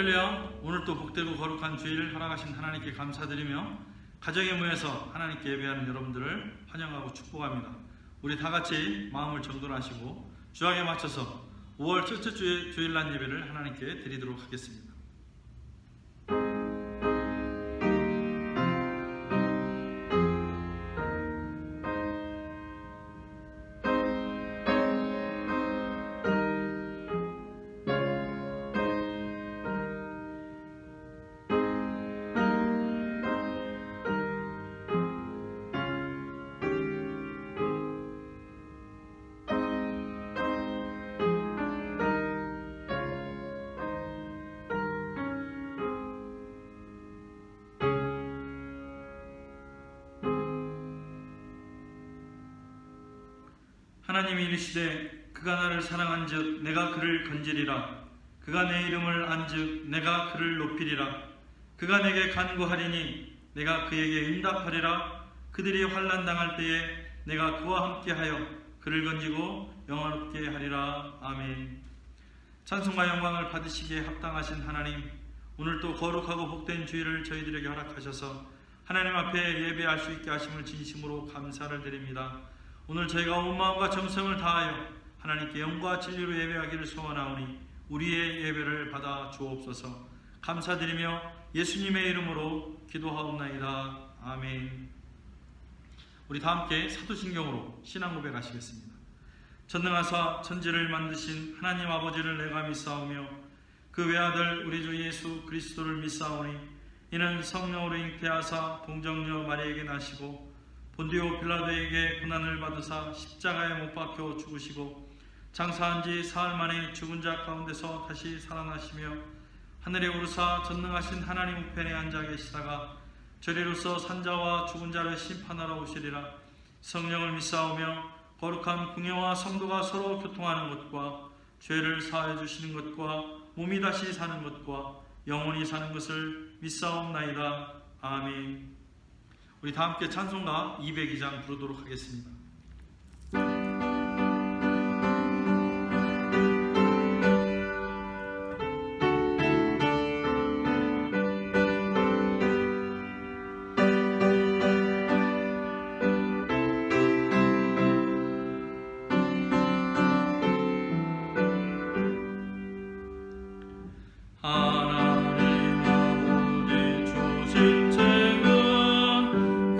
할렐루야. 오늘 또 복되고 거룩한 주일 허락하신 하나님께 감사드리며 가정에 모여서 하나님께 예배하는 여러분들을 환영하고 축복합니다. 우리 다 같이 마음을 정돈하시고 주약에 맞춰서 5월 첫째 주일날 예배를 하나님께 드리도록 하겠습니다. 하나님이 이르시되 그가 나를 사랑한즉 내가 그를 건지리라. 그가 내 이름을 안즉 내가 그를 높이리라. 그가 내게 간구하리니 내가 그에게 응답하리라. 그들이 환난 당할 때에 내가 그와 함께하여 그를 건지고 영화롭게 하리라. 아멘. 찬송과 영광을 받으시기에 합당하신 하나님, 오늘 또 거룩하고 복된 주일을 저희들에게 허락하셔서 하나님 앞에 예배할 수 있게 하심을 진심으로 감사를 드립니다. 오늘 저희가 온 마음과 정성을 다하여 하나님께 영과 진리로 예배하기를 소원하오니 우리의 예배를 받아 주옵소서. 감사드리며 예수님의 이름으로 기도하옵나이다. 아멘. 우리 다 함께 사도신경으로 신앙 고백하시겠습니다. 전능하사 천지를 만드신 하나님 아버지를 내가 믿사오며 그 외아들 우리 주 예수 그리스도를 믿사오니 이는 성령으로 잉태하사 동정녀 마리에게 나시고 본디오 빌라도에게 고난을 받으사 십자가에 못 박혀 죽으시고 장사한 지 사흘 만에 죽은 자 가운데서 다시 살아나시며 하늘에 오르사 전능하신 하나님 우편에 앉아 계시다가 저리로서 산자와 죽은 자를 심판하러 오시리라. 성령을 믿사오며 거룩한 궁예와 성도가 서로 교통하는 것과 죄를 사하여 주시는 것과 몸이 다시 사는 것과 영원히 사는 것을 믿사옵나이다. 아멘. 우리 다 함께 찬송가 202장 부르도록 하겠습니다.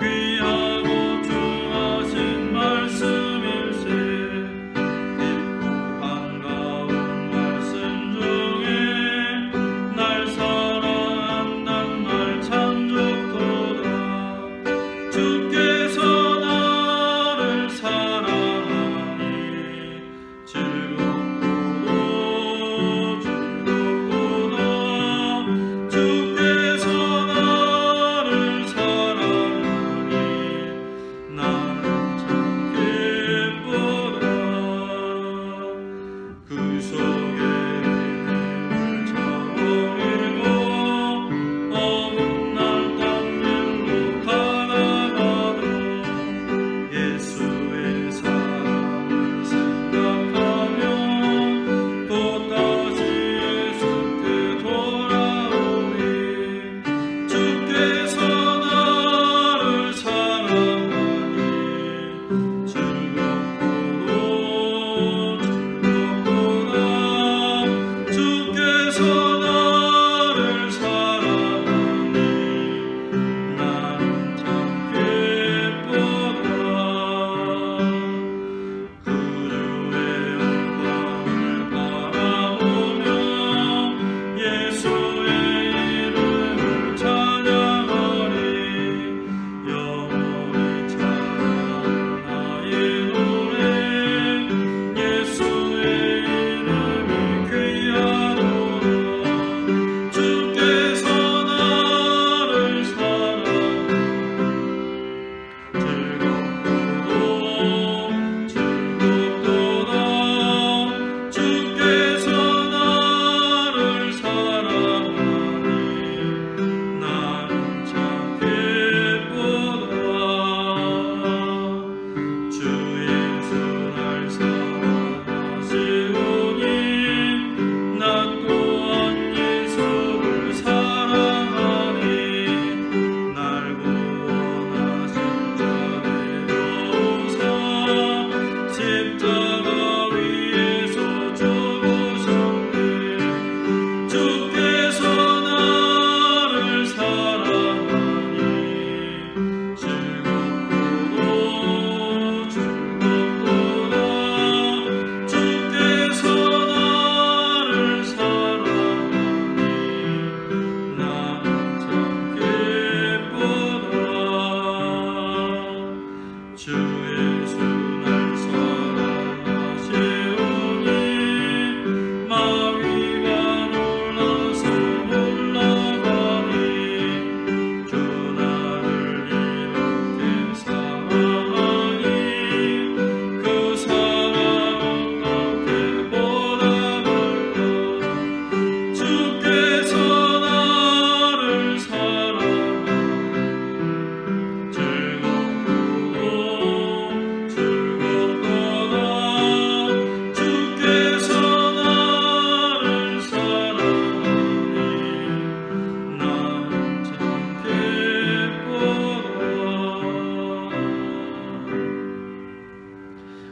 귀하고 중하신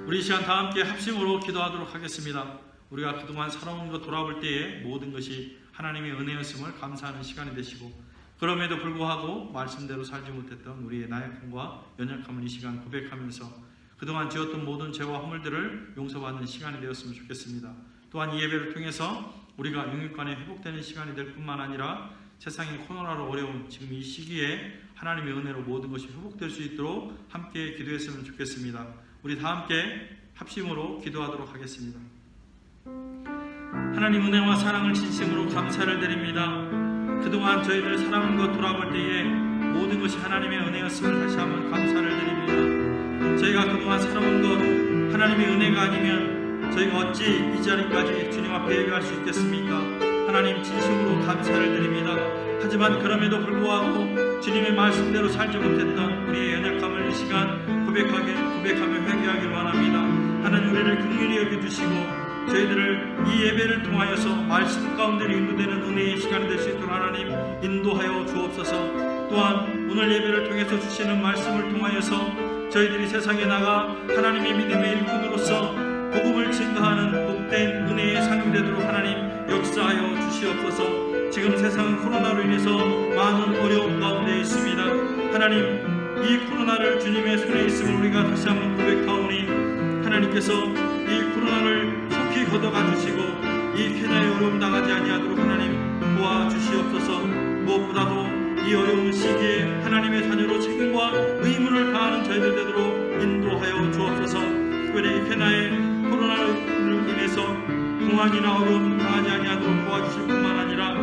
우리 이 시간 다 함께 합심으로 기도하도록 하겠습니다. 우리가 그동안 살아온 것 돌아볼 때에 모든 것이 하나님의 은혜였음을 감사하는 시간이 되시고, 그럼에도 불구하고 말씀대로 살지 못했던 우리의 나약함과 연약함을 이 시간 고백하면서 그동안 지었던 모든 죄와 허물들을 용서받는 시간이 되었으면 좋겠습니다. 또한 이 예배를 통해서 우리가 영육간에 회복되는 시간이 될 뿐만 아니라 세상이 코로나로 어려운 지금 이 시기에 하나님의 은혜로 모든 것이 회복될 수 있도록 함께 기도했으면 좋겠습니다. 우리 다 함께 합심으로 기도하도록 하겠습니다. 하나님, 은혜와 사랑을 진심으로 감사를 드립니다. 그동안 저희들 사랑한 것 돌아볼 때에 모든 것이 하나님의 은혜였음을 다시 한번 감사를 드립니다. 저희가 그동안 살아온 것 하나님의 은혜가 아니면 저희가 어찌 이 자리까지 주님 앞에 예배할 수 있겠습니까? 하나님, 진심으로 감사를 드립니다. 하지만 그럼에도 불구하고 주님의 말씀대로 살지 못했던 우리의 연약함을 이 시간 고백하며 회개하기를 원합니다. 하나님, 우리를 긍휼히 여겨주시고 저희들을 이 예배를 통하여서 말씀 가운데로 인도되는 은혜의 시간이 될 수 있도록 하나님 인도하여 주옵소서. 또한 오늘 예배를 통해서 주시는 말씀을 통하여서 저희들이 세상에 나가 하나님의 믿음의 일꾼으로서 복음을 증거하는 복된 은혜의 상이 되도록 하나님 역사하여 주시옵소서. 지금 세상은 코로나로 인해서 많은 어려움 가운데 있습니다. 하나님, 이 코로나를 주님의 손에 있음을 우리가 다시 한번 고백하오니 하나님께서 이 코로나를 속히 걷어가 주시고 이 캐나의 어려움 당하지 아니하도록 하나님 도와주시옵소서. 무엇보다도 이 어려운 시기에 하나님의 자녀로 책임과 의무를 다하는 저희들 되도록 인도하여 주옵소서. 특별히 이 캐나의 코로나로 인해서 공황이나 어려움 당하지 아니하도록 도와주실 뿐만 아니라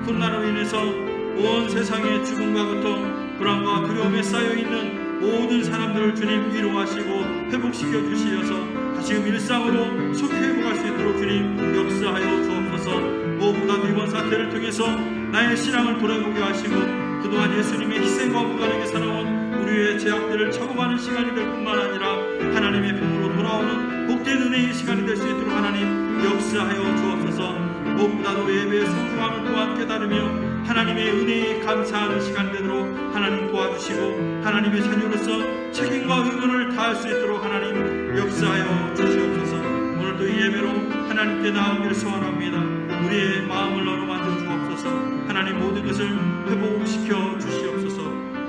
코로나로 인해서 온 세상에 죽음과 고통, 불안과 두려움에 쌓여있는 모든 사람들을 주님 위로하시고 회복시켜 주시어서 다시금 일상으로 속히 회복할 수 있도록 주님 역사하여 주옵소서. 무엇보다도 이번 사태를 통해서 나의 신앙을 돌아보게 하시고 그동안 예수님의 희생과 무관하게 살아온 우리의 죄악들을 처분하는 시간이 될 뿐만 아니라 하나님의 품으로 돌아오는 복된 은혜의 시간이 될 수 있도록 하나님 역사하여 주옵소서. 무엇보다도 예배의 소중함을 또한 깨달으며 하나님의 은혜에 감사하는 시간이 되도록 하나님 도와주시고 하나님의 자녀로서 책임과 의무를 다할 수 있도록 하나님 역사하여 주시옵소서. 오늘도 이 예배로 하나님께 나오기를 소원합니다. 우리의 마음을 어루만져 주옵소서. 하나님, 모든 것을 회복시켜 주시옵소서.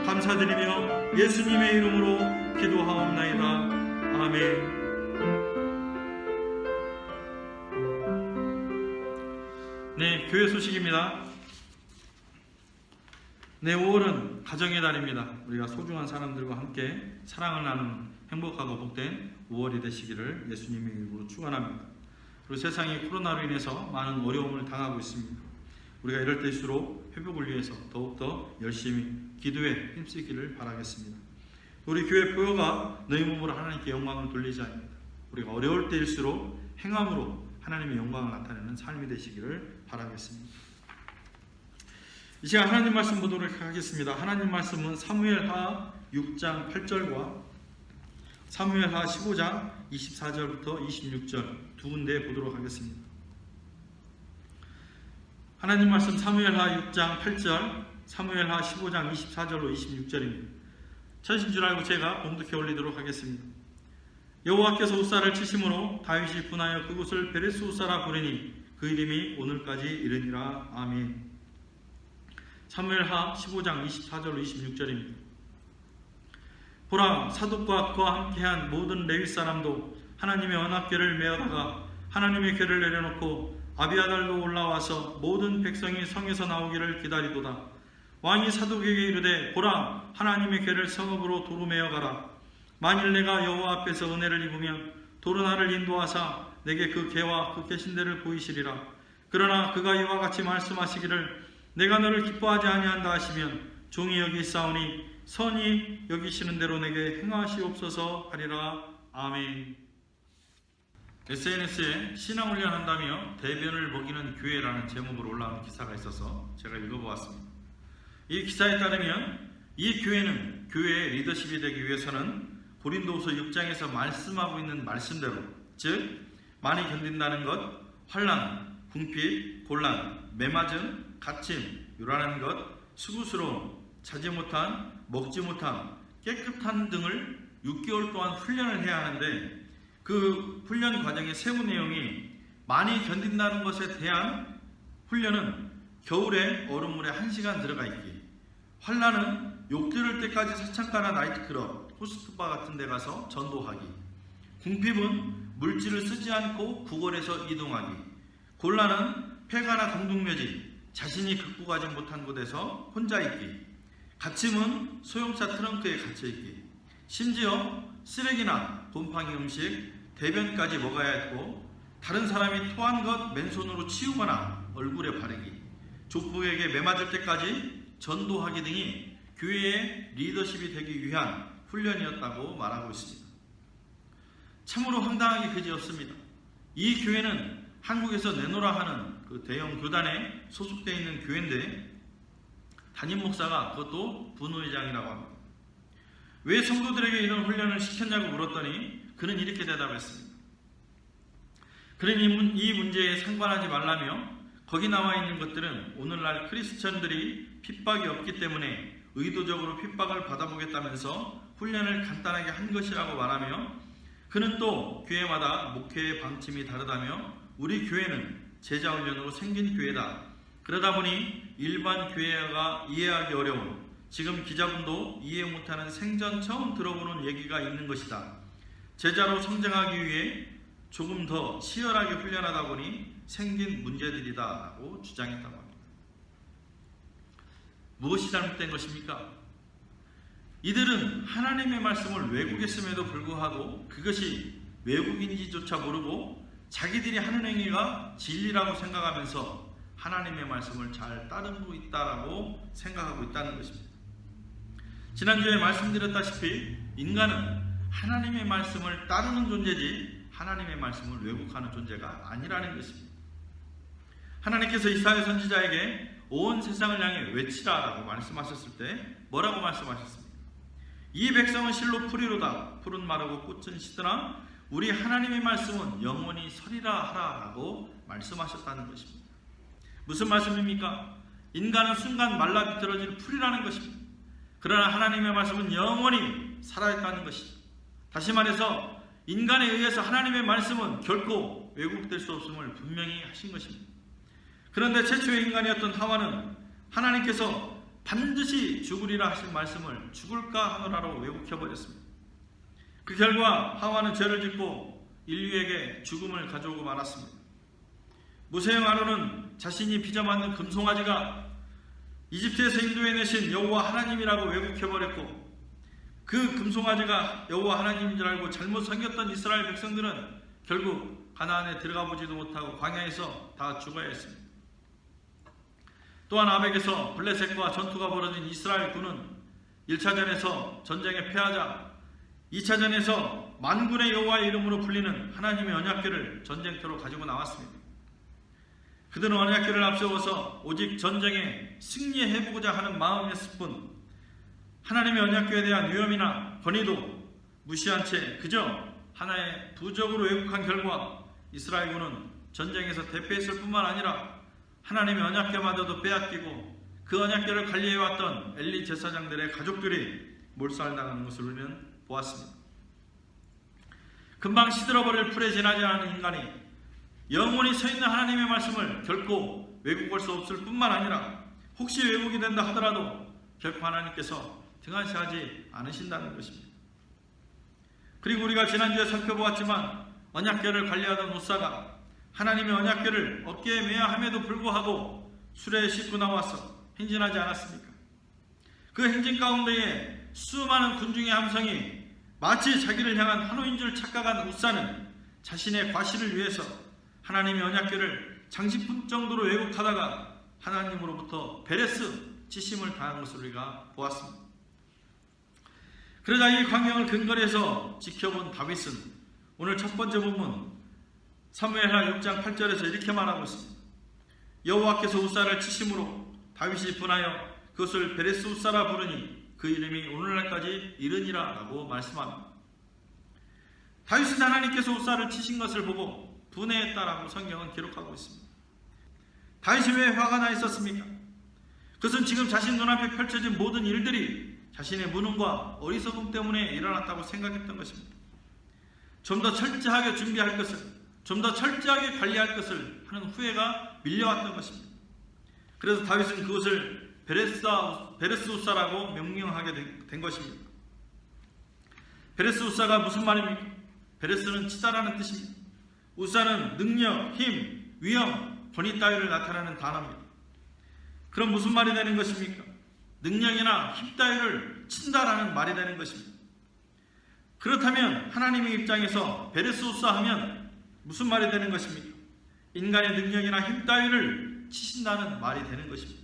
감사드리며 예수님의 이름으로 기도하옵나이다. 아멘. 네, 교회 소식입니다. 네, 5월은 가정의 달입니다. 우리가 소중한 사람들과 함께 사랑을 나누는 행복하고 복된 5월이 되시기를 예수님의 이름으로 축원합니다. 그리고 세상이 코로나로 인해서 많은 어려움을 당하고 있습니다. 우리가 이럴 때일수록 회복을 위해서 더욱더 열심히 기도에 힘쓰기를 바라겠습니다. 우리 교회 보여가 너희 몸으로 하나님께 영광을 돌리자 합니다. 우리가 어려울 때일수록 행함으로 하나님의 영광을 나타내는 삶이 되시기를 바라겠습니다. 이 시간 하나님 말씀 보도록 하겠습니다. 하나님 말씀은 사무엘하 6장 8절과 사무엘하 15장 24절부터 26절 두 군데 보도록 하겠습니다. 하나님 말씀 사무엘하 6장 8절, 사무엘하 15장 24절로 26절입니다. 찾으신 줄 알고 제가 봉독해 올리도록 하겠습니다. 여호와께서 우사를 치심으로 다윗이 분하여 그곳을 베레스 우사라 부르니 그 이름이 오늘까지 이르니라. 아멘. 사무엘하 15장 24절로 26절입니다. 보라, 사독과 그와 함께한 모든 레위 사람도 하나님의 언약궤를 메어다가 하나님의 궤를 내려놓고 아비아달도 올라와서 모든 백성이 성에서 나오기를 기다리도다. 왕이 사독에게 이르되, 보라, 하나님의 궤를 성읍으로 도로 메어가라. 만일 내가 여호와 앞에서 은혜를 입으면 도로 나를 인도하사 내게 그 궤와 그 계신대를 보이시리라. 그러나 그가 이와 같이 말씀하시기를 내가 너를 기뻐하지 아니한다 하시면 종이 여기 있사오니 선히 여기시는 대로 내게 행하시옵소서 하리라. 아멘. SNS에 신앙훈련한다며 대변을 먹이는 교회라는 제목으로 올라온 기사가 있어서 제가 읽어보았습니다. 이 기사에 따르면 이 교회는 교회의 리더십이 되기 위해서는 고린도후서 6장에서 말씀하고 있는 말씀대로, 즉 많이 견딘다는 것, 환난, 궁핍, 곤란, 매맞음, 갇힘, 요란한 것, 수고스러움, 자지 못한, 먹지 못한, 깨끗한 등을 6개월 동안 훈련을 해야 하는데 그 훈련 과정의 세부 내용이 많이 견딘다는 것에 대한 훈련은 겨울에 얼음물에 1시간 들어가 있기, 환란은 욕 들을 때까지 사창가나 나이트클럽, 호스트바 같은 데 가서 전도하기, 궁핍은 물질을 쓰지 않고 구걸해서 이동하기, 곤란은 폐가나 공동묘지, 자신이 극복하지 못한 곳에서 혼자 있기, 갇힘은 소형차 트렁크에 갇혀있기, 심지어 쓰레기나 곰팡이 음식, 대변까지 먹어야 했고, 다른 사람이 토한 것 맨손으로 치우거나 얼굴에 바르기, 족복에게 매맞을 때까지 전도하기 등이 교회의 리더십이 되기 위한 훈련이었다고 말하고 있습니다. 참으로 황당하기 그지없습니다. 이 교회는 한국에서 내노라 하는 그 대형 교단에 소속되어 있는 교회인데, 담임 목사가 그것도 분회장이라고 합니다. 왜 성도들에게 이런 훈련을 시켰냐고 물었더니 그는 이렇게 대답했습니다. 그러니 이 문제에 상관하지 말라며, 거기 나와 있는 것들은 오늘날 크리스천들이 핍박이 없기 때문에 의도적으로 핍박을 받아보겠다면서 훈련을 간단하게 한 것이라고 말하며, 그는 또 교회마다 목회의 방침이 다르다며 우리 교회는 제자훈련으로 생긴 교회다. 그러다 보니 일반 교회가 이해하기 어려운, 지금 기자분도 이해 못하는 생전 처음 들어보는 얘기가 있는 것이다. 제자로 성장하기 위해 조금 더 치열하게 훈련하다 보니 생긴 문제들이다 라고 주장했다고 합니다. 무엇이 잘못된 것입니까? 이들은 하나님의 말씀을 왜곡했음에도 불구하고 그것이 왜곡인지조차 모르고 자기들이 하는 행위가 진리라고 생각하면서 하나님의 말씀을 잘 따르고 있다라고 생각하고 있다는 것입니다. 지난주에 말씀드렸다시피 인간은 하나님의 말씀을 따르는 존재지 하나님의 말씀을 왜곡하는 존재가 아니라는 것입니다. 하나님께서 이사야 선지자에게 온 세상을 향해 외치라라고 말씀하셨을 때 뭐라고 말씀하셨습니까? 이 백성은 실로 풀이로다. 풀은 마르고 꽃은 시드나 우리 하나님의 말씀은 영원히 서리라 하라라고 말씀하셨다는 것입니다. 무슨 말씀입니까? 인간은 순간 말라 비틀어질 풀이라는 것입니다. 그러나 하나님의 말씀은 영원히 살아있다는 것입니다. 다시 말해서 인간에 의해서 하나님의 말씀은 결코 왜곡될 수 없음을 분명히 하신 것입니다. 그런데 최초의 인간이었던 하와는 하나님께서 반드시 죽으리라 하신 말씀을 죽을까 하노라로 왜곡해버렸습니다. 그 결과 하와는 죄를 짓고 인류에게 죽음을 가져오고 말았습니다. 모세형 아론은 자신이 빚어맞는 금송아지가 이집트에서 인도해내신 여호와 하나님이라고 왜곡해버렸고, 그 금송아지가 여호와 하나님인 줄 알고 잘못 섬겼던 이스라엘 백성들은 결국 가나안에 들어가 보지도 못하고 광야에서 다 죽어야 했습니다. 또한 아벡에서 블레셋과 전투가 벌어진 이스라엘 군은 1차전에서 전쟁에 패하자 2차전에서 만군의 여호와의 이름으로 불리는 하나님의 언약궤를 전쟁터로 가지고 나왔습니다. 그들은 언약궤를 앞세워서 오직 전쟁에 승리해보고자 하는 마음이었을 뿐 하나님의 언약궤에 대한 위험이나 권위도 무시한 채 그저 하나의 부적으로 왜곡한 결과 이스라엘군은 전쟁에서 대패했을 뿐만 아니라 하나님의 언약궤마저도 빼앗기고 그 언약궤를 관리해왔던 엘리 제사장들의 가족들이 몰살당하는 것을 우리는 보았습니다. 금방 시들어버릴 풀에 지나지 않은 인간이 영원히 서있는 하나님의 말씀을 결코 왜곡할 수 없을 뿐만 아니라 혹시 왜곡이 된다 하더라도 결코 하나님께서 등한시하지 않으신다는 것입니다. 그리고 우리가 지난주에 살펴보았지만 언약궤를 관리하던 우사가 하나님의 언약궤를 어깨에 매야 함에도 불구하고 수레에 싣고 나와서 행진하지 않았습니까? 그 행진 가운데에 수많은 군중의 함성이 마치 자기를 향한 환호인 줄 착각한 우사는 자신의 과시를 위해서 하나님의 언약궤를 장식품 정도로 왜곡하다가 하나님으로부터 베레스 치심을 당한 것을 우리가 보았습니다. 그러자 이 광경을 근거리에서 지켜본 다윗은 오늘 첫 번째 본문 사무엘하 6장 8절에서 이렇게 말하고 있습니다. 여호와께서 우사를 치심으로 다윗이 분하여 그것을 베레스 우사라 부르니 그 이름이 오늘날까지 이르니라 라고 말씀합니다. 다윗은 하나님께서 우사를 치신 것을 보고 분해했다라고 성경은 기록하고 있습니다. 다윗이 왜 화가 나 있었습니까? 그것은 지금 자신 눈앞에 펼쳐진 모든 일들이 자신의 무능과 어리석음 때문에 일어났다고 생각했던 것입니다. 좀 더 철저하게 준비할 것을, 좀 더 철저하게 관리할 것을 하는 후회가 밀려왔던 것입니다. 그래서 다윗은 그것을 베레스우사라고 명명하게 된 것입니다. 베레스우사가 무슨 말입니까? 베레스는 치다라는 뜻입니다. 우사는 능력, 힘, 위엄, 권위 따위를 나타내는 단어입니다. 그럼 무슨 말이 되는 것입니까? 능력이나 힘 따위를 친다라는 말이 되는 것입니다. 그렇다면 하나님의 입장에서 베레스우사 하면 무슨 말이 되는 것입니까? 인간의 능력이나 힘 따위를 치신다는 말이 되는 것입니다.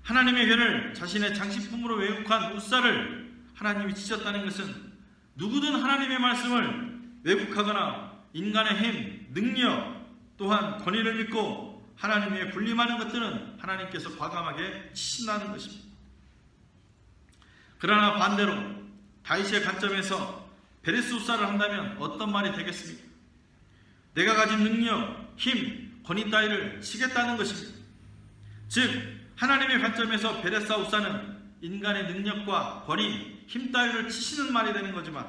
하나님의 괴를 자신의 장식품으로 왜곡한 우사를 하나님이 치셨다는 것은 누구든 하나님의 말씀을 왜곡하거나 인간의 힘, 능력, 또한 권위를 믿고 하나님의 군림하는 것들은 하나님께서 과감하게 치신다는 것입니다. 그러나 반대로 다윗의 관점에서 베레스우사를 한다면 어떤 말이 되겠습니까? 내가 가진 능력, 힘, 권위 따위를 치겠다는 것입니다. 즉 하나님의 관점에서 베레스우사는 인간의 능력과 권위, 힘 따위를 치시는 말이 되는 거지만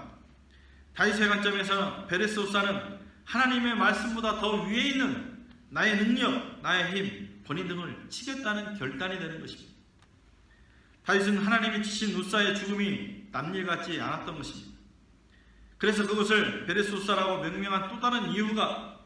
다윗의 관점에서는 베레스우사는 하나님의 말씀보다 더 위에 있는 나의 능력, 나의 힘, 권위 등을 치겠다는 결단이 되는 것입니다. 다윗은 하나님이 치신 우사의 죽음이 남일 같지 않았던 것입니다. 그래서 그것을 베레스우사라고 명명한 또 다른 이유가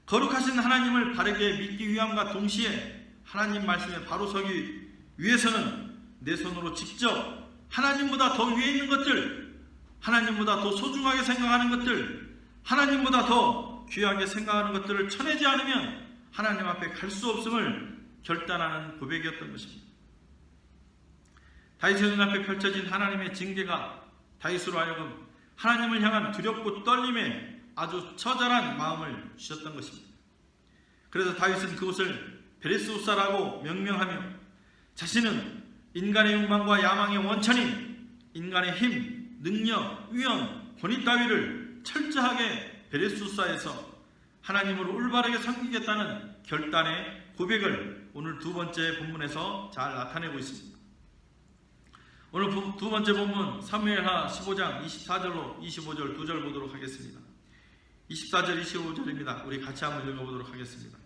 거룩하신 하나님을 바르게 믿기 위함과 동시에 하나님 말씀에 바로 서기 위해서는 내 손으로 직접 하나님보다 더 위에 있는 것들, 하나님보다 더 소중하게 생각하는 것들, 하나님보다 더 귀하게 생각하는 것들을 쳐내지 않으면 하나님 앞에 갈 수 없음을 결단하는 고백이었던 것입니다. 다윗의 눈앞에 펼쳐진 하나님의 징계가 다윗으로 하여금 하나님을 향한 두렵고 떨림에 아주 처절한 마음을 주셨던 것입니다. 그래서 다윗은 그것을 베레스우사라고 명명하며 자신은 인간의 욕망과 야망의 원천인 인간의 힘, 능력, 위엄, 권위 따위를 철저하게 베레스우사에서 하나님으로 올바르게 섬기겠다는 결단의 고백을 오늘 두 번째 본문에서 잘 나타내고 있습니다. 오늘 두 번째 본문 사무엘하 15장 24절로 25절 두 절 보도록 하겠습니다. 24절 25절입니다. 우리 같이 한번 읽어보도록 하겠습니다.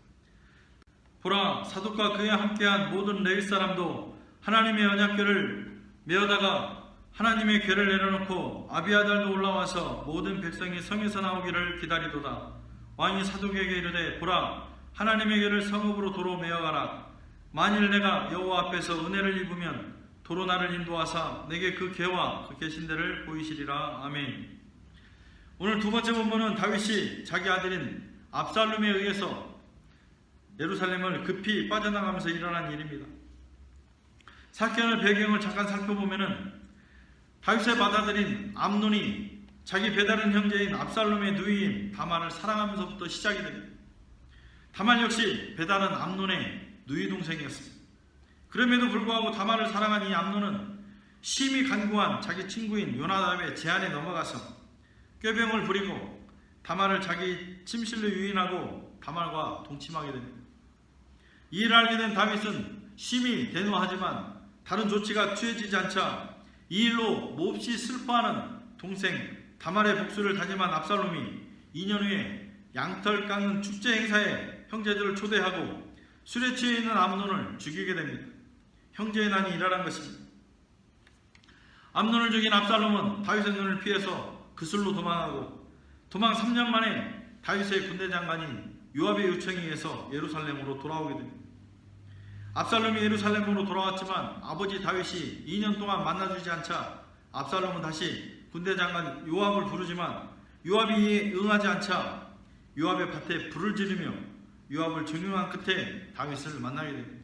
보라, 사독과 그에 함께한 모든 레위 사람도 하나님의 언약궤를 메어다가 하나님의 궤를 내려놓고 아비아달도 올라와서 모든 백성이 성에서 나오기를 기다리도다. 왕이 사독에게 이르되, 보라, 하나님의 궤를 성읍으로 도로 메어가라. 만일 내가 여호와 앞에서 은혜를 입으면 도로 나를 인도하사 내게 그 궤와 그 계신 데를 보이시리라. 아멘. 오늘 두 번째 본문은 다윗이 자기 아들인 압살롬에 의해서 예루살렘을 급히 빠져나가면서 일어난 일입니다. 사건의 배경을 잠깐 살펴보면은 다윗의 맏아들인 암논이 자기 배다른 형제인 압살롬의 누이인 다말을 사랑하면서부터 시작이 됩니다. 다말 역시 배다른 암논의 누이 동생이었습니다. 그럼에도 불구하고 다말을 사랑한 이 암논은 심히 간구한 자기 친구인 요나답의 제안에 넘어가서 꾀병을 부리고 다말을 자기 침실로 유인하고 다말과 동침하게 됩니다. 이 일을 알게 된 다윗은 심히 대노하지만 다른 조치가 취해지지 않자 이 일로 몹시 슬퍼하는 동생 다말의 복수를 다짐한 압살롬이 2년 후에 양털 깎는 축제 행사에 형제들을 초대하고 술에 취해 있는 암논을 죽이게 됩니다. 형제의 난이 일어난 것입니다. 암논을 죽인 압살롬은 다윗의 눈을 피해서 그슬로 도망하고 도망 3년 만에 다윗의 군대 장관인 요압의 요청에 의해서 예루살렘으로 돌아오게 됩니다. 압살롬이 예루살렘으로 돌아왔지만 아버지 다윗이 2년 동안 만나주지 않자 압살롬은 다시 군대 장관 요압을 부르지만 요압이 응하지 않자 요압의 밭에 불을 지르며 요압을 종용한 끝에 다윗을 만나게 됩니다.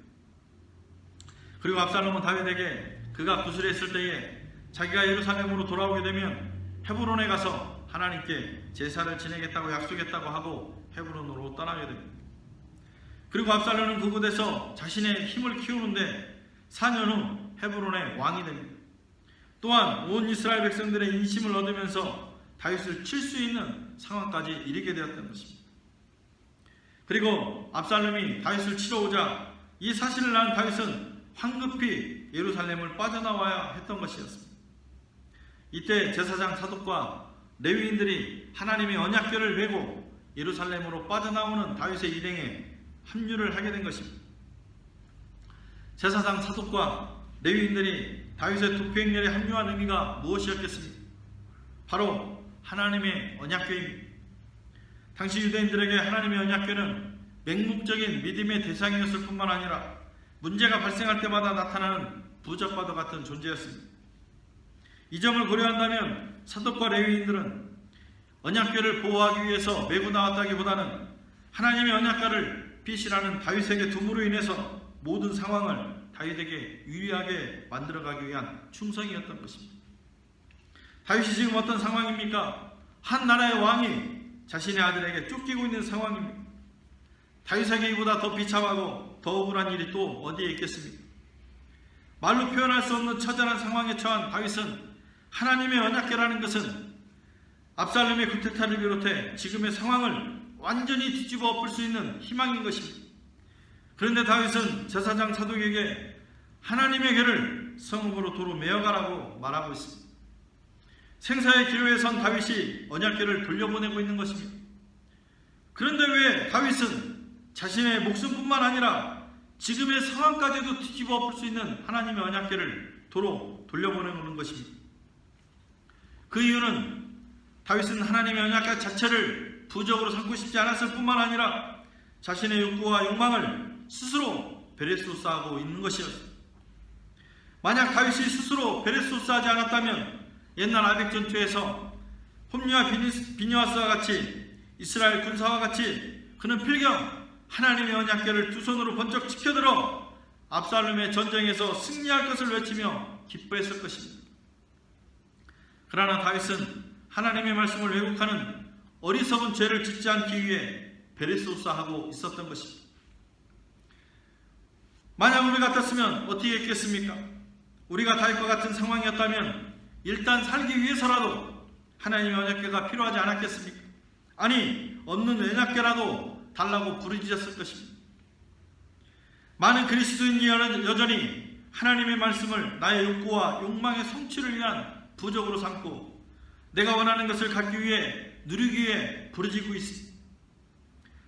그리고 압살롬은 다윗에게 그가 구슬에 있을 때에 자기가 예루살렘으로 돌아오게 되면 헤브론에 가서 하나님께 제사를 지내겠다고 약속했다고 하고 헤브론으로 떠나게 됩니다. 그리고 압살롬은 그곳에서 자신의 힘을 키우는데 4년 후 헤브론의 왕이 됩니다. 또한 온 이스라엘 백성들의 인심을 얻으면서 다윗을 칠 수 있는 상황까지 이르게 되었던 것입니다. 그리고 압살롬이 다윗을 치러 오자 이 사실을 난 다윗은 황급히 예루살렘을 빠져나와야 했던 것이었습니다. 이때 제사장 사독과 레위인들이 하나님의 언약궤를 메고 예루살렘으로 빠져나오는 다윗의 일행에 합류를 하게 된 것입니다. 제사장 사독과 레위인들이 다윗의 독행렬에 합류한 의미가 무엇이었겠습니까? 바로 하나님의 언약궤입니다. 당시 유대인들에게 하나님의 언약궤는 맹목적인 믿음의 대상이었을 뿐만 아니라 문제가 발생할 때마다 나타나는 부적과도 같은 존재였습니다. 이 점을 고려한다면 사독과 레위인들은 언약궤를 보호하기 위해서 메고 나왔다기보다는 하나님의 언약궤를 빚이라는 다윗에게 둠으로 인해서 모든 상황을 다윗에게 유리하게 만들어가기 위한 충성이었던 것입니다. 다윗이 지금 어떤 상황입니까? 한 나라의 왕이 자신의 아들에게 쫓기고 있는 상황입니다. 다윗에게 이보다 더 비참하고 더 억울한 일이 또 어디에 있겠습니까? 말로 표현할 수 없는 처절한 상황에 처한 다윗은 하나님의 언약궤라는 것은 압살롬의 쿠데타를 비롯해 지금의 상황을 완전히 뒤집어 엎을 수 있는 희망인 것입니다. 그런데 다윗은 제사장 사독에게 하나님의 궤를 성읍으로 도로 메어가라고 말하고 있습니다. 생사의 기로에 선 다윗이 언약궤를 돌려보내고 있는 것입니다. 그런데 왜 다윗은 자신의 목숨뿐만 아니라 지금의 상황까지도 뒤집어 엎을 수 있는 하나님의 언약궤를 도로 돌려보내는 것입니다. 그 이유는 다윗은 하나님의 언약궤 자체를 부적으로 삼고 싶지 않았을 뿐만 아니라 자신의 욕구와 욕망을 스스로 베레스우스하고 있는 것이었습니다. 만약 다윗이 스스로 베레스우스하지 않았다면 옛날 아벡 전투에서 홈리와 비니아스와 같이 이스라엘 군사와 같이 그는 필경 하나님의 언약궤를 두 손으로 번쩍 지켜들어 압살롬의 전쟁에서 승리할 것을 외치며 기뻐했을 것입니다. 그러나 다윗은 하나님의 말씀을 왜곡하는 어리석은 죄를 짓지 않기 위해 베레스우스하고 있었던 것입니다. 만약 우리 같았으면 어떻게 했겠습니까? 우리가 다윗과 같은 상황이었다면 일단 살기 위해서라도 하나님의 언약궤가 필요하지 않았겠습니까? 아니, 없는 언약궤라도 달라고 부르짖었을 것입니다. 많은 그리스도인이 여전히 하나님의 말씀을 나의 욕구와 욕망의 성취를 위한 부적으로 삼고 내가 원하는 것을 갖기 위해 누리기 위해 부르짖고 있습니다.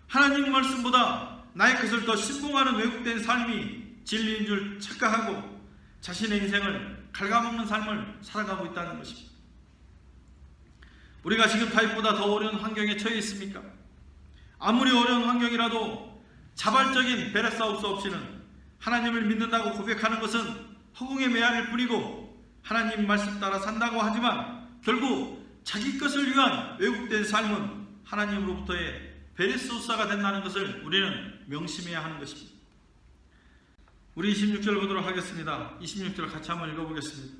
하나님 말씀보다 나의 것을 더 신봉하는 왜곡된 삶이 진리인 줄 착각하고 자신의 인생을 갉아먹는 삶을 살아가고 있다는 것입니다. 우리가 지금 다윗보다 더 어려운 환경에 처해 있습니까? 아무리 어려운 환경이라도 자발적인 베레스우스 없이는 하나님을 믿는다고 고백하는 것은 허공의 메아리일 뿐이고 하나님 말씀 따라 산다고 하지만 결국 자기 것을 위한 왜곡된 삶은 하나님으로부터의 베레스우스가 된다는 것을 우리는 명심해야 하는 것입니다. 우리 26절 보도록 하겠습니다. 26절 같이 한번 읽어보겠습니다.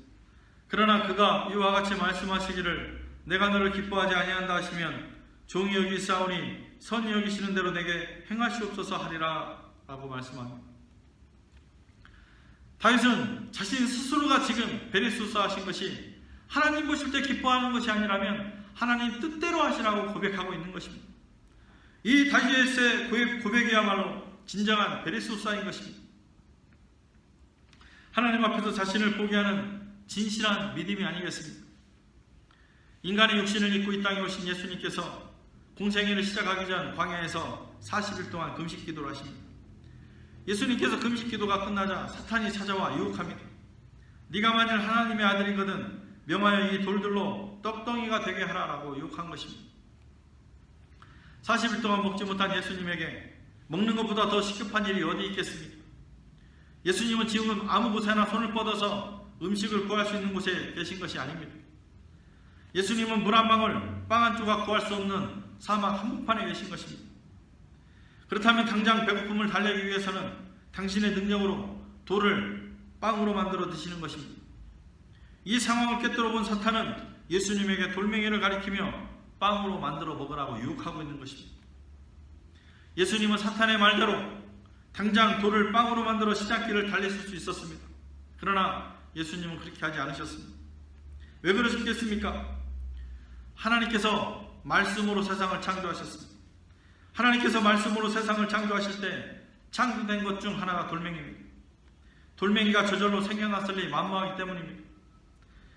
그러나 그가 이와 같이 말씀하시기를 내가 너를 기뻐하지 아니한다 하시면 종이 여기 있사오니 선이 여기시는 대로 내게 행하시옵소서 하리라 라고 말씀합니다. 다윗은 자신 스스로가 지금 베레스우스 하신 것이 하나님 보실 때 기뻐하는 것이 아니라면 하나님 뜻대로 하시라고 고백하고 있는 것입니다. 이 다윗의 고백이야말로 진정한 베레스우스인 것입니다. 하나님 앞에서 자신을 포기하는 진실한 믿음이 아니겠습니까? 인간의 육신을 입고 이 땅에 오신 예수님께서 공생애를 시작하기 전 광야에서 40일 동안 금식 기도를 하십니다. 예수님께서 금식 기도가 끝나자 사탄이 찾아와 유혹합니다. 네가 만일 하나님의 아들이거든 명하여 이 돌들로 떡덩이가 되게 하라라고 유혹한 것입니다. 40일 동안 먹지 못한 예수님에게 먹는 것보다 더 시급한 일이 어디 있겠습니까? 예수님은 지금 아무 곳에나 손을 뻗어서 음식을 구할 수 있는 곳에 계신 것이 아닙니다. 예수님은 물 한 방울, 빵 한 조각 구할 수 없는 사막 한복판에 계신 것입니다. 그렇다면 당장 배고픔을 달래기 위해서는 당신의 능력으로 돌을 빵으로 만들어 드시는 것입니다. 이 상황을 꿰뚫어 본 사탄은 예수님에게 돌멩이를 가리키며 빵으로 만들어 먹으라고 유혹하고 있는 것입니다. 예수님은 사탄의 말대로 당장 돌을 빵으로 만들어 시장길을 달리실 수 있었습니다. 그러나 예수님은 그렇게 하지 않으셨습니다. 왜 그러셨겠습니까? 하나님께서 말씀으로 세상을 창조하셨습니다. 하나님께서 말씀으로 세상을 창조하실 때 창조된 것 중 하나가 돌멩이입니다. 돌멩이가 저절로 생겨났을 리 만무하기 때문입니다.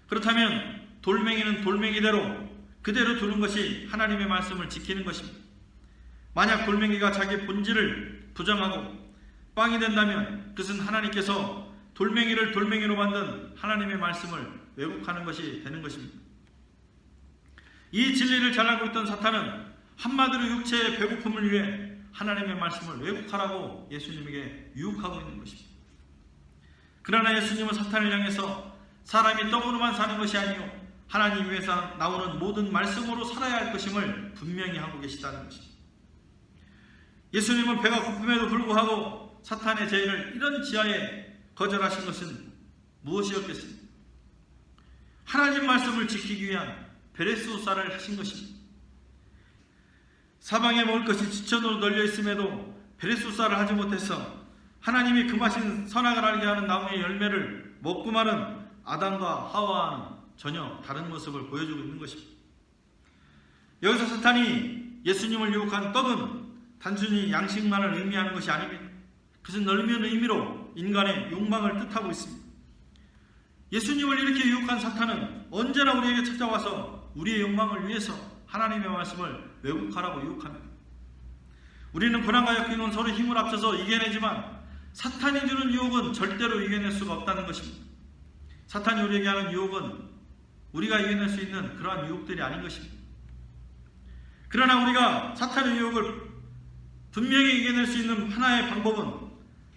그렇다면 돌멩이는 돌멩이대로 그대로 두는 것이 하나님의 말씀을 지키는 것입니다. 만약 돌멩이가 자기 본질을 부정하고 빵이 된다면 그것은 하나님께서 돌멩이를 돌멩이로 만든 하나님의 말씀을 왜곡하는 것이 되는 것입니다. 이 진리를 잘 알고 있던 사탄은 한마디로 육체의 배고픔을 위해 하나님의 말씀을 왜곡하라고 예수님에게 유혹하고 있는 것입니다. 그러나 예수님은 사탄을 향해서 사람이 떡으로만 사는 것이 아니요 하나님 위에서 나오는 모든 말씀으로 살아야 할 것임을 분명히 하고 계시다는 것입니다. 예수님은 배가 고픔에도 불구하고 사탄의 제의를 이런 지하에 거절하신 것은 무엇이었겠습니까? 하나님 말씀을 지키기 위한 베레스우사를 하신 것입니다. 사방에 먹을 것이 지천으로 널려 있음에도 베레스우사를 하지 못해서 하나님이 금하신 선악을 알게 하는 나무의 열매를 먹고 마는 아담과 하와와는 전혀 다른 모습을 보여주고 있는 것입니다. 여기서 사탄이 예수님을 유혹한 떡은 단순히 양식만을 의미하는 것이 아닙니다. 그것은 넓은 의미로 인간의 욕망을 뜻하고 있습니다. 예수님을 이렇게 유혹한 사탄은 언제나 우리에게 찾아와서 우리의 욕망을 위해서 하나님의 말씀을 왜곡하라고 유혹합니다. 우리는 고난과 역경은 서로 힘을 합쳐서 이겨내지만 사탄이 주는 유혹은 절대로 이겨낼 수가 없다는 것입니다. 사탄이 우리에게 하는 유혹은 우리가 이겨낼 수 있는 그러한 유혹들이 아닌 것입니다. 그러나 우리가 사탄의 유혹을 분명히 이겨낼 수 있는 하나의 방법은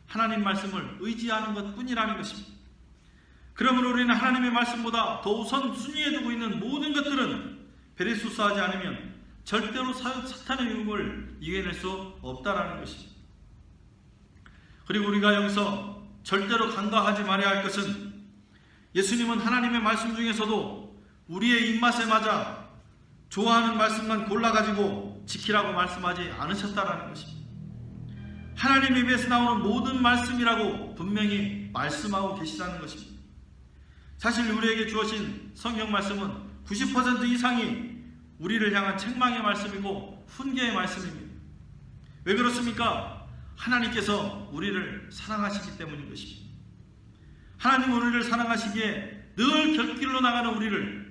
하나님 말씀을 의지하는 것뿐이라는 것입니다. 그러므로 우리는 하나님의 말씀보다 더 우선 순위에 두고 있는 모든 것들은 베레스우사하지 않으면 절대로 사탄의 유혹을 이겨낼 수 없다라는 것입니다. 그리고 우리가 여기서 절대로 간과하지 말아야 할 것은 예수님은 하나님의 말씀 중에서도 우리의 입맛에 맞아 좋아하는 말씀만 골라가지고 지키라고 말씀하지 않으셨다라는 것입니다. 하나님 입에서 나오는 모든 말씀이라고 분명히 말씀하고 계시다는 것입니다. 사실 우리에게 주어진 성경 말씀은 90% 이상이 우리를 향한 책망의 말씀이고 훈계의 말씀입니다. 왜 그렇습니까? 하나님께서 우리를 사랑하시기 때문인 것입니다. 하나님은 우리를 사랑하시기에 늘 곁길로 나가는 우리를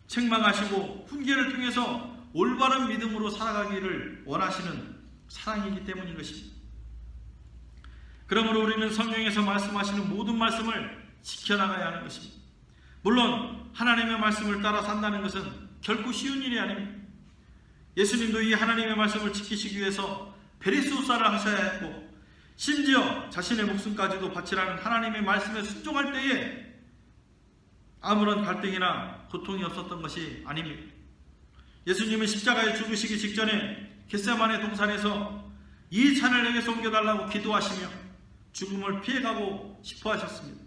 책망하시고 훈계를 통해서 올바른 믿음으로 살아가기를 원하시는 사랑이기 때문인 것입니다. 그러므로 우리는 성경에서 말씀하시는 모든 말씀을 지켜나가야 하는 것입니다. 물론 하나님의 말씀을 따라 산다는 것은 결코 쉬운 일이 아닙니다. 예수님도 이 하나님의 말씀을 지키시기 위해서 베레스우사를 하셔야 했고 심지어 자신의 목숨까지도 바치라는 하나님의 말씀에 순종할 때에 아무런 갈등이나 고통이 없었던 것이 아닙니다. 예수님은 십자가에 죽으시기 직전에 겟세마네 동산에서 이 잔을 내게서 옮겨달라고 기도하시며 죽음을 피해가고 싶어 하셨습니다.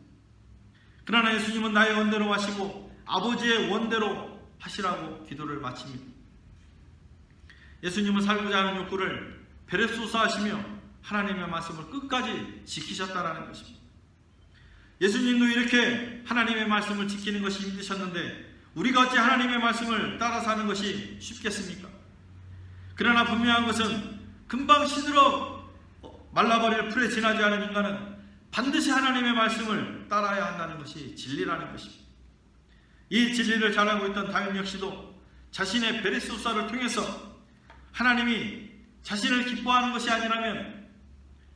그러나 예수님은 나의 원대로 하시고 아버지의 원대로 하시라고 기도를 마칩니다. 예수님은 살고자 하는 욕구를 베레스우사 하시며 하나님의 말씀을 끝까지 지키셨다라는 것입니다. 예수님도 이렇게 하나님의 말씀을 지키는 것이 힘드셨는데 우리가 어찌 하나님의 말씀을 따라 사는 것이 쉽겠습니까? 그러나 분명한 것은 금방 시들어 말라버릴 풀에 지나지 않은 인간은 반드시 하나님의 말씀을 따라야 한다는 것이 진리라는 것입니다. 이 진리를 잘 알고 있던 다윗 역시도 자신의 베레스우사를 통해서 하나님이 자신을 기뻐하는 것이 아니라면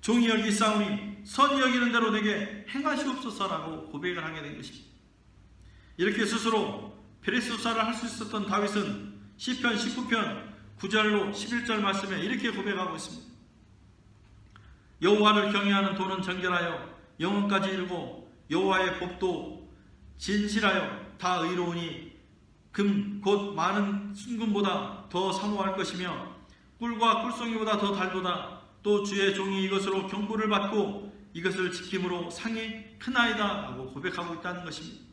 종이 여기사오니 선이 여기는 대로 내게 행하시옵소서라고 고백을 하게 된 것입니다. 이렇게 스스로 베레스우사를 할 수 있었던 다윗은 시편 19편 9절로 11절 말씀에 이렇게 고백하고 있습니다. 여호와를 경외하는 도는 정결하여 영혼까지 이르고 여호와의 법도 진실하여 다 의로우니 금 곧 많은 순금보다 더 사모할 것이며 꿀과 꿀송이보다 더 달도다. 또 주의 종이 이것으로 경고를 받고 이것을 지킴으로 상이 크나이다 라고 고백하고 있다는 것입니다.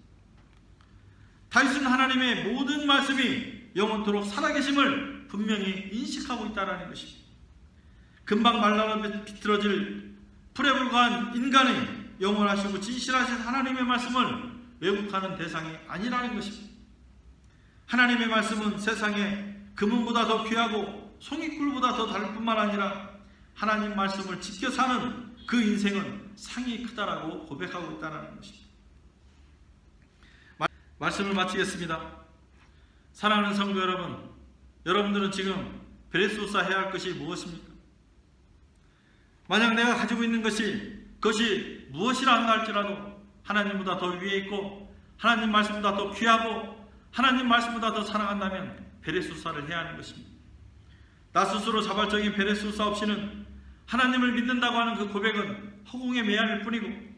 다윗은 하나님의 모든 말씀이 영원토록 살아계심을 분명히 인식하고 있다는 것입니다. 금방 말라가 비틀어질 풀에 불과한 인간의 영원하시고 진실하신 하나님의 말씀을 왜곡하는 대상이 아니라는 것입니다. 하나님의 말씀은 세상에 금은보다 더 귀하고 송이꿀보다 더 다를 뿐만 아니라 하나님 말씀을 지켜 사는 그 인생은 상이 크다라고 고백하고 있다는 것입니다. 말씀을 마치겠습니다. 사랑하는 성도 여러분, 여러분들은 지금 베레스우사 해야 할 것이 무엇입니까? 만약 내가 가지고 있는 그것이 무엇이라 한다 할지라도 하나님보다 더 위에 있고 하나님 말씀보다 더 귀하고 하나님 말씀보다 더 사랑한다면 베레스우사를 해야 하는 것입니다. 나 스스로 자발적인 베레스우사 없이는 하나님을 믿는다고 하는 그 고백은 허공의 메아리일 뿐이고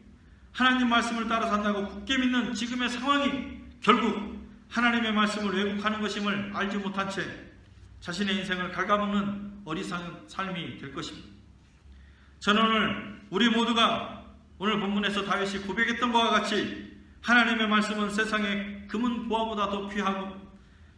하나님 말씀을 따라 산다고 굳게 믿는 지금의 상황이 결국 하나님의 말씀을 왜곡하는 것임을 알지 못한 채 자신의 인생을 갉아먹는 어리석은 삶이 될 것입니다. 저는 오늘 우리 모두가 오늘 본문에서 다윗이 고백했던 것과 같이 하나님의 말씀은 세상의 금은 보화보다 더 귀하고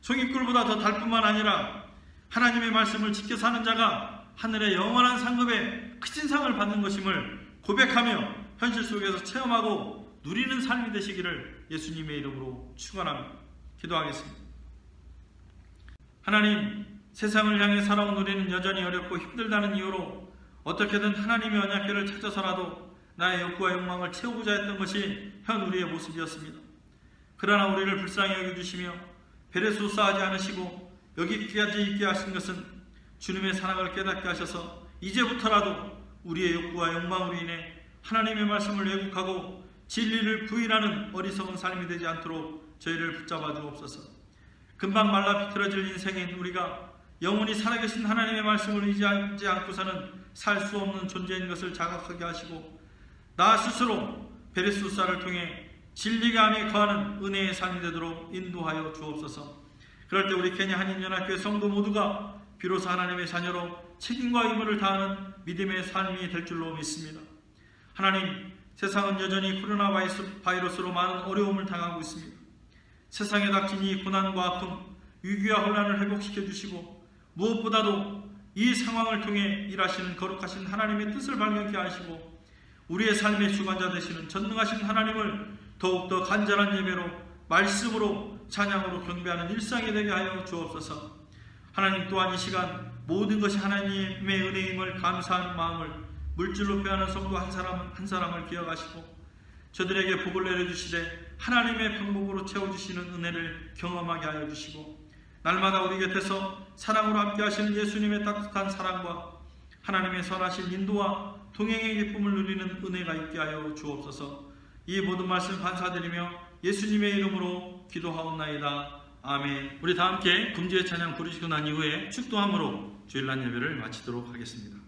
송이꿀보다 더 달 뿐만 아니라 하나님의 말씀을 지켜 사는 자가 하늘의 영원한 상급에 크신 상을 받는 것임을 고백하며 현실 속에서 체험하고 누리는 삶이 되시기를 예수님의 이름으로 축원합니다. 기도하겠습니다. 하나님, 세상을 향해 살아온 우리는 여전히 어렵고 힘들다는 이유로 어떻게든 하나님의 언약궤를 찾아서라도 나의 욕구와 욕망을 채우고자 했던 것이 현 우리의 모습이었습니다. 그러나 우리를 불쌍히 여겨주시며 베레스우사하지 않으시고 여기까지 있게 하신 것은 주님의 사랑을 깨닫게 하셔서 이제부터라도 우리의 욕구와 욕망으로 인해 하나님의 말씀을 왜곡하고 진리를 부인하는 어리석은 삶이 되지 않도록 저희를 붙잡아 주옵소서. 금방 말라 비틀어질 인생인 우리가 영원히 살아계신 하나님의 말씀을 의지하지 않고서는 살 수 없는 존재인 것을 자각하게 하시고 나 스스로 베레스우사를 통해 진리가 안에 거하는 은혜의 삶이 되도록 인도하여 주옵소서. 그럴 때 우리 케냐 한인연합교회 성도 모두가 비로소 하나님의 자녀로 책임과 의무를 다하는 믿음의 삶이 될 줄로 믿습니다. 하나님, 세상은 여전히 코로나 바이러스로 많은 어려움을 당하고 있습니다. 세상에 닥친 이 고난과 아픔, 위기와 혼란을 회복시켜 주시고 무엇보다도 이 상황을 통해 일하시는 거룩하신 하나님의 뜻을 발견케 하시고 우리의 삶의 주관자 되시는 전능하신 하나님을 더욱더 간절한 예배로 말씀으로 찬양으로 경배하는 일상이 되게 하여 주옵소서. 하나님 또한 이 시간 모든 것이 하나님의 은혜임을 감사하는 마음을 물질로 표하는 성도 한 사람을 기억하시고 저들에게 복을 내려주시되 하나님의 방법으로 채워주시는 은혜를 경험하게 하여 주시고 날마다 우리 곁에서 사랑으로 함께 하시는 예수님의 따뜻한 사랑과 하나님의 선하신 인도와 동행의 기쁨을 누리는 은혜가 있게 하여 주옵소서. 이 모든 말씀 감사드리며 예수님의 이름으로 기도하옵나이다. 아멘. 우리 다 함께 금주의 찬양 부르시고 난 이후에 축도함으로 주일날 예배를 마치도록 하겠습니다.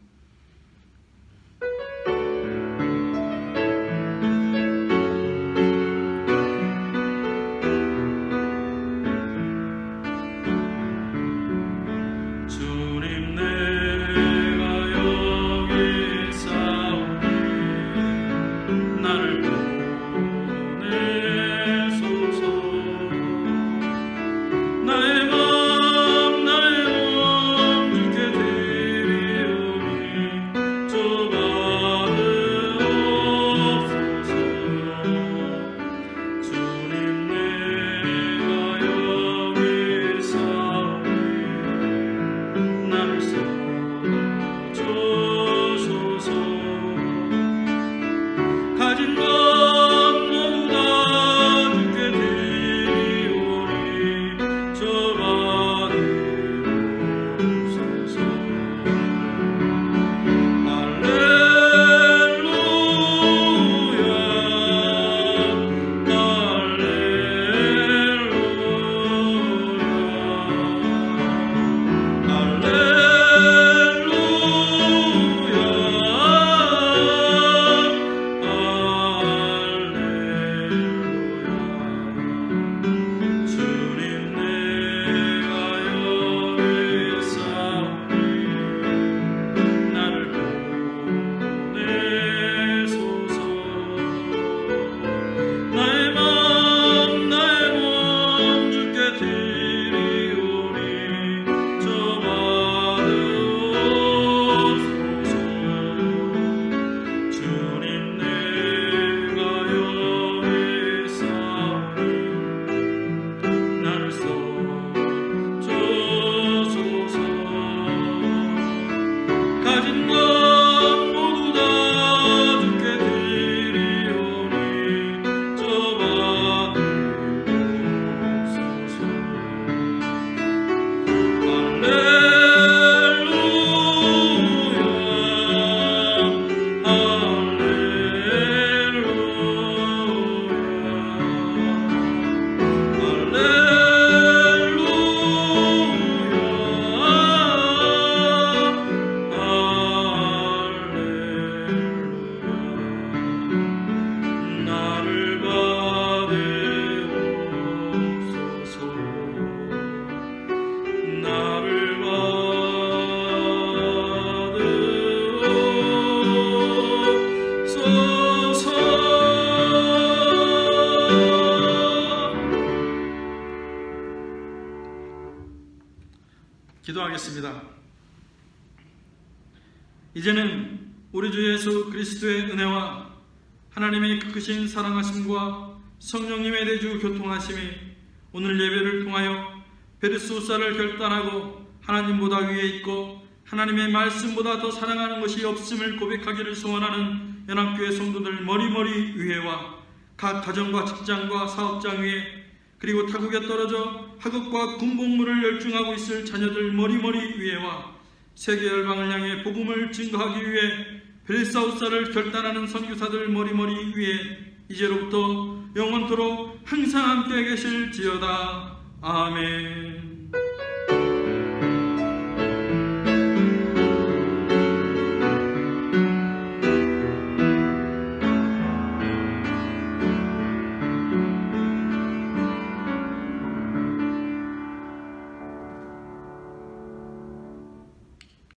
기도하겠습니다. 이제는 우리 주 예수 그리스도의 은혜와 하나님의 크신 사랑하심과 성령님의 내주 교통하심이 오늘 예배를 통하여 베르수사를 결단하고 하나님보다 위에 있고 하나님의 말씀보다 더 사랑하는 것이 없음을 고백하기를 소원하는 연합교회 성도들 머리머리 위에와 각 가정과 직장과 사업장 위에, 그리고 타국에 떨어져 학업과 군복무를 열중하고 있을 자녀들 머리머리 위에와 세계 열방을 향해 복음을 증거하기 위해 베르사우사를 결단하는 선교사들 머리머리 위에 이제로부터 영원토록 항상 함께 계실지어다. 아멘.